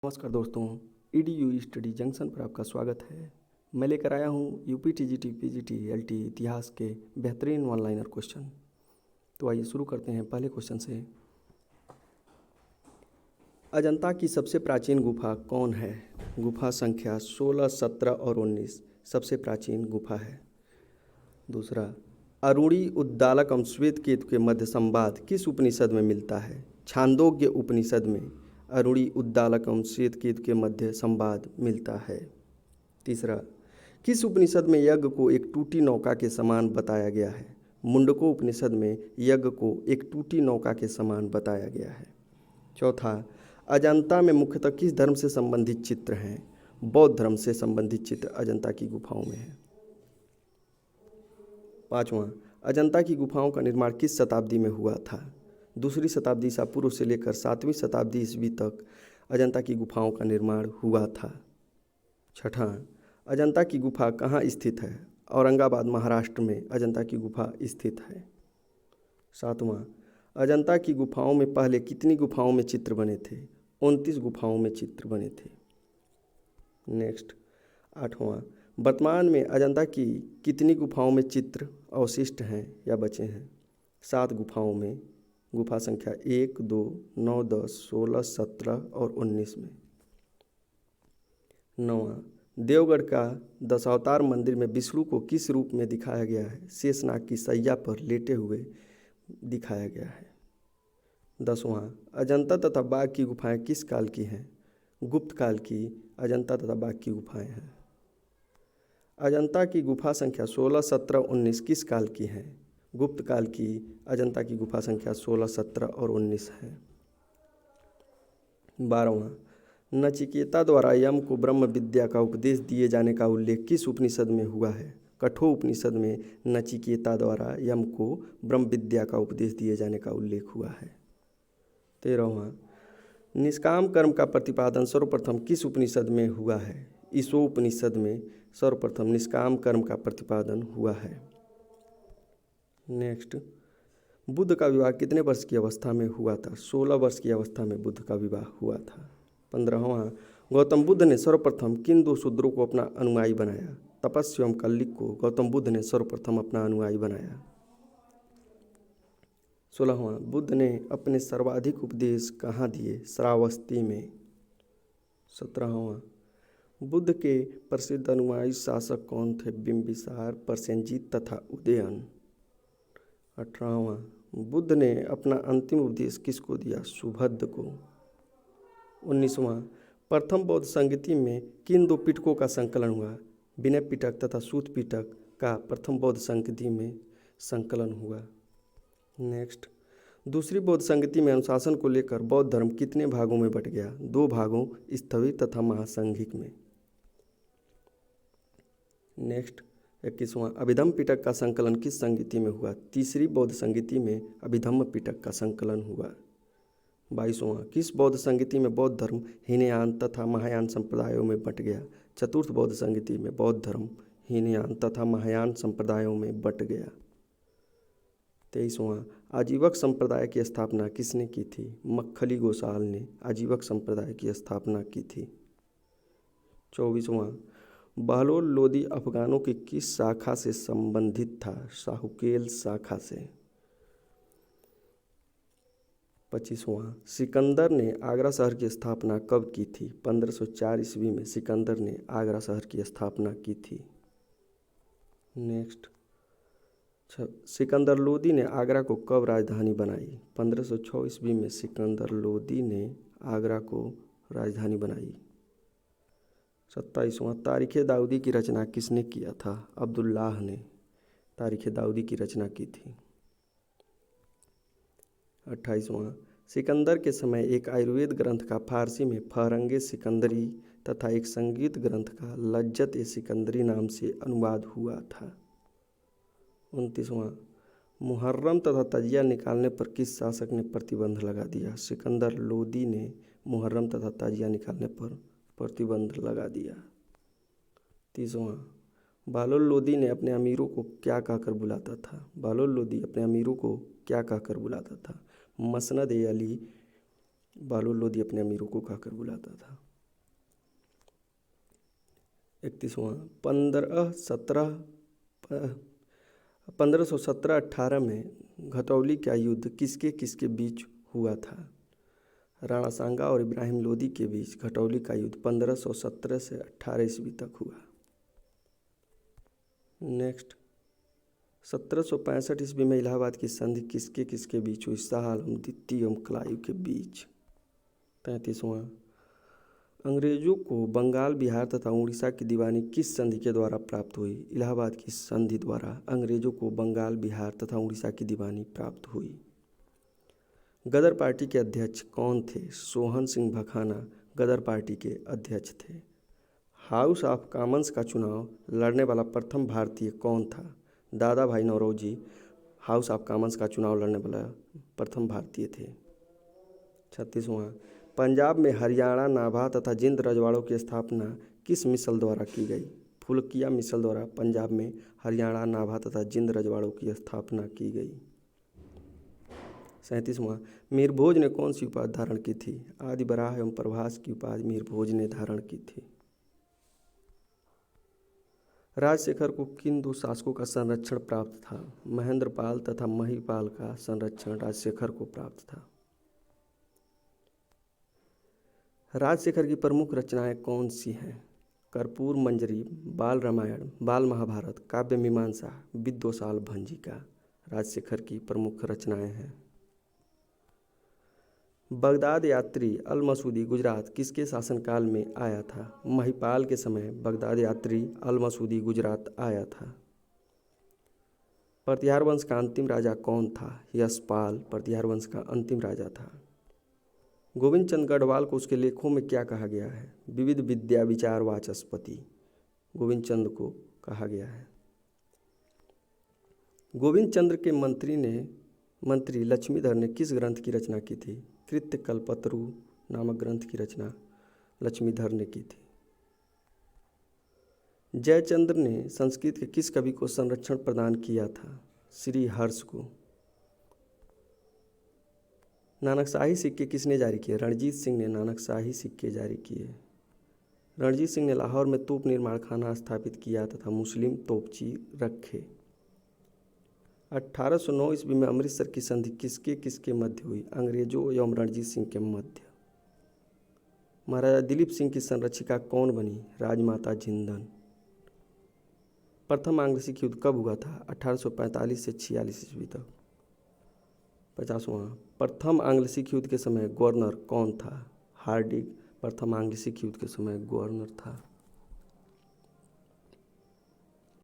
नमस्कार दोस्तों, EDU study junction पर आपका स्वागत है। मैं लेकर आया हूँ यूपी TGT PGT LT इतिहास के बेहतरीन वन लाइनर क्वेश्चन। तो आइए शुरू करते हैं पहले क्वेश्चन से। अजंता की सबसे प्राचीन गुफा कौन है? गुफा संख्या 16, 17 और 19 सबसे प्राचीन गुफा है। दूसरा, अरुणी उद्दालकम श्वेत केतु के मध्य संवाद किस उपनिषद में मिलता है? छांदोग्य उपनिषद में अरुणी उद्दालकम श्वेत केतु के मध्य संवाद मिलता है। तीसरा, किस उपनिषद में यज्ञ को एक टूटी नौका के समान बताया गया है? मुंडको उपनिषद में यज्ञ को एक टूटी नौका के समान बताया गया है। चौथा, अजंता में मुख्यतः किस धर्म से संबंधित चित्र हैं? बौद्ध धर्म से संबंधित चित्र अजंता की गुफाओं में है। पाँचवां, अजंता की गुफाओं का निर्माण किस शताब्दी में हुआ था? दूसरी शताब्दी ईसा पूर्व से लेकर 7वीं शताब्दी ईस्वी तक अजंता की गुफाओं का निर्माण हुआ था। छठा, अजंता की गुफा कहाँ स्थित है? औरंगाबाद महाराष्ट्र में अजंता की गुफा स्थित है। सातवां, अजंता की गुफाओं में पहले कितनी गुफाओं में चित्र बने थे? 29 गुफाओं में चित्र बने थे। नेक्स्ट, आठवां, वर्तमान में अजंता की कितनी गुफाओं में चित्र अवशिष्ट हैं या बचे हैं? 7 गुफाओं में, गुफा संख्या 1, 2, 9, 10, 16, 17 और 19 में। नौवां, देवगढ़ का दशावतार मंदिर में विष्णु को किस रूप में दिखाया गया है? शेषनाग की सैया पर लेटे हुए दिखाया गया है। 10वां, अजंता तथा बाघ की गुफाएं किस काल की हैं? गुप्त काल की अजंता तथा बाघ की गुफाएं हैं। अजंता की गुफा संख्या 16, 17, 19 किस काल की हैं? गुप्त काल की अजंता की गुफा संख्या 16, 17 और 19 है। 12वां, नचिकेता द्वारा यम को ब्रह्म विद्या का उपदेश दिए जाने का उल्लेख किस उपनिषद में हुआ है? कठोर उपनिषद में नचिकेता द्वारा यम को ब्रह्म विद्या का उपदेश दिए जाने का उल्लेख हुआ है। 13वां, निष्काम कर्म का प्रतिपादन सर्वप्रथम किस उपनिषद में हुआ है? ईशोपनिषद में सर्वप्रथम निष्काम कर्म का प्रतिपादन हुआ है। नेक्स्ट, बुद्ध का विवाह कितने वर्ष की अवस्था में हुआ था? 16 वर्ष की अवस्था में बुद्ध का विवाह हुआ था। 15वां, गौतम बुद्ध ने सर्वप्रथम किन 2 शूद्रों को अपना अनुयायी बनाया? तपस्वी एवं कल्लिक को गौतम बुद्ध ने सर्वप्रथम अपना अनुयायी बनाया। 16वां, बुद्ध ने अपने सर्वाधिक उपदेश कहाँ दिए? श्रावस्ती में। 17वां, बुद्ध के प्रसिद्ध अनुयायी शासक कौन थे? बिंबिसार, प्रसेनजीत तथा उदयन। 18वां, बुद्ध ने अपना अंतिम उपदेश किसको दिया? सुभद्र को। 19वां, प्रथम बौद्ध संगति में किन 2 पिटकों का संकलन हुआ? विनय पिटक तथा सूत पिटक का प्रथम बौद्ध संगति में संकलन हुआ। नेक्स्ट, दूसरी बौद्ध संगति में अनुशासन को लेकर बौद्ध धर्म कितने भागों में बट गया? 2 भागों, स्थविर तथा महासंघिक में। नेक्स्ट, 21वां, अभिधम्म पिटक का संकलन किस संगति में हुआ? तीसरी बौद्ध संगति में अभिधम्म पिटक का संकलन हुआ। 22वां, किस बौद्ध संगति में बौद्ध धर्म हीनयान तथा महायान संप्रदायों में बट गया? चतुर्थ बौद्ध संगति में बौद्ध धर्म हीनयान तथा महायान संप्रदायों में बट गया। 23वां, आजीवक संप्रदाय की स्थापना किसने की थी? मक्खली गोसाल ने आजीवक संप्रदाय की स्थापना की थी। 24वां, बहलोल लोदी अफगानों की किस शाखा से संबंधित था? साहुकेल शाखा से। 25वां, सिकंदर ने आगरा शहर की स्थापना कब की थी? 1504 ईस्वी में सिकंदर ने आगरा शहर की स्थापना की थी। नेक्स्ट, सिकंदर लोदी ने आगरा को कब राजधानी बनाई? 1506 ईस्वी में सिकंदर लोदी ने आगरा को राजधानी बनाई। 27वां, तारीख़ दाऊदी की रचना किसने किया था? अब्दुल्लाह ने तारीख़ दाऊदी की रचना की थी। 28वां, सिकंदर के समय एक आयुर्वेद ग्रंथ का फारसी में फहरंगे सिकंदरी तथा एक संगीत ग्रंथ का लज्जत ए सिकंदरी नाम से अनुवाद हुआ था। 29वां, मुहर्रम तथा तजिया निकालने पर किस शासक ने प्रतिबंध लगा दिया? सिकंदर लोदी ने मुहर्रम तथा तजिया निकालने पर प्रतिबंध लगा दिया। 30वां, बहलोल लोदी ने अपने अमीरों को क्या कहकर बुलाता था? बहलोल लोदी अपने अमीरों को क्या कहकर बुलाता था? मसनद ए अली बहलोल लोदी अपने अमीरों को कहकर बुलाता था। 31वां 1517-18 में घटौली का युद्ध किसके किसके बीच हुआ था? राणा सांगा और इब्राहिम लोदी के बीच घटौली का युद्ध 1517 से 18 ईस्वी तक हुआ। नेक्स्ट 1765 ईस्वी में इलाहाबाद की संधि किसके किसके बीच हुई? शाह आलम द्वितीय एवं क्लाइव के बीच। 33वां अंग्रेजों को बंगाल, बिहार तथा उड़ीसा की दीवानी किस संधि के द्वारा प्राप्त हुई? इलाहाबाद की संधि द्वारा अंग्रेजों को बंगाल, बिहार तथा उड़ीसा की दीवानी प्राप्त हुई। गदर पार्टी के अध्यक्ष कौन थे? सोहन सिंह भखाना गदर पार्टी के अध्यक्ष थे। हाउस ऑफ कॉमन्स का चुनाव लड़ने वाला प्रथम भारतीय कौन था? दादा भाई नौरोजी हाउस ऑफ कॉमन्स का चुनाव लड़ने वाला प्रथम भारतीय थे। 36वां पंजाब में हरियाणा, नाभा तथा जिंद रजवाड़ों की स्थापना किस मिसल द्वारा की गई? फुल्किया मिसल द्वारा पंजाब में हरियाणा, नाभा तथा जिंद रजवाड़ों की स्थापना की गई। 37वां मीरभोज ने कौन सी उपाधि धारण की थी? आदि बराह एवं प्रभास की उपाधि मीरभोज ने धारण की थी। राजशेखर को किन दो शासकों का संरक्षण प्राप्त था? महेंद्रपाल तथा महिपाल का संरक्षण राजशेखर को प्राप्त था। राजशेखर की प्रमुख रचनाएं कौन सी हैं? कर्पूर मंजरी, बाल रामायण, बाल महाभारत, काव्य मीमांसा, विद्वशाल भंजिका राजशेखर की प्रमुख रचनाएं हैं। बगदाद यात्री अल मसूदी गुजरात किसके शासनकाल में आया था? महिपाल के समय बगदाद यात्री अल मसूदी गुजरात आया था। प्रतिहार वंश का अंतिम राजा कौन था? यशपाल प्रतिहार वंश का अंतिम राजा था। गोविंद चंद गढ़वाल को उसके लेखों में क्या कहा गया है? विविध विद्या विचार वाचस्पति गोविंद चंद को कहा गया है। गोविंद चंद्र के मंत्री लक्ष्मीधर ने किस ग्रंथ की रचना की थी? कृत्य कल्पतरु नामक ग्रंथ की रचना लक्ष्मीधर ने की थी। जयचंद्र ने संस्कृत के किस कवि को संरक्षण प्रदान किया था? श्री हर्ष को। नानकशाही सिक्के किसने जारी किए? रणजीत सिंह ने नानकशाही सिक्के जारी किए। रणजीत सिंह ने लाहौर में तोप निर्माण खाना स्थापित किया तथा मुस्लिम तोपची रखे। 1809 ईस्वी में अमृतसर की संधि किसके किसके मध्य हुई? अंग्रेजों एवं रणजीत सिंह के मध्य। महाराजा दिलीप सिंह की संरक्षिका कौन बनी? राजमाता जिंदन। प्रथम आंग्ल सिख युद्ध कब हुआ था? 1845 से 46 ईस्वी तक। 50वां प्रथम आंग्ल सिख युद्ध के समय गवर्नर कौन था? हार्डिंग प्रथम आंग्ल सिख युद्ध के समय गवर्नर था।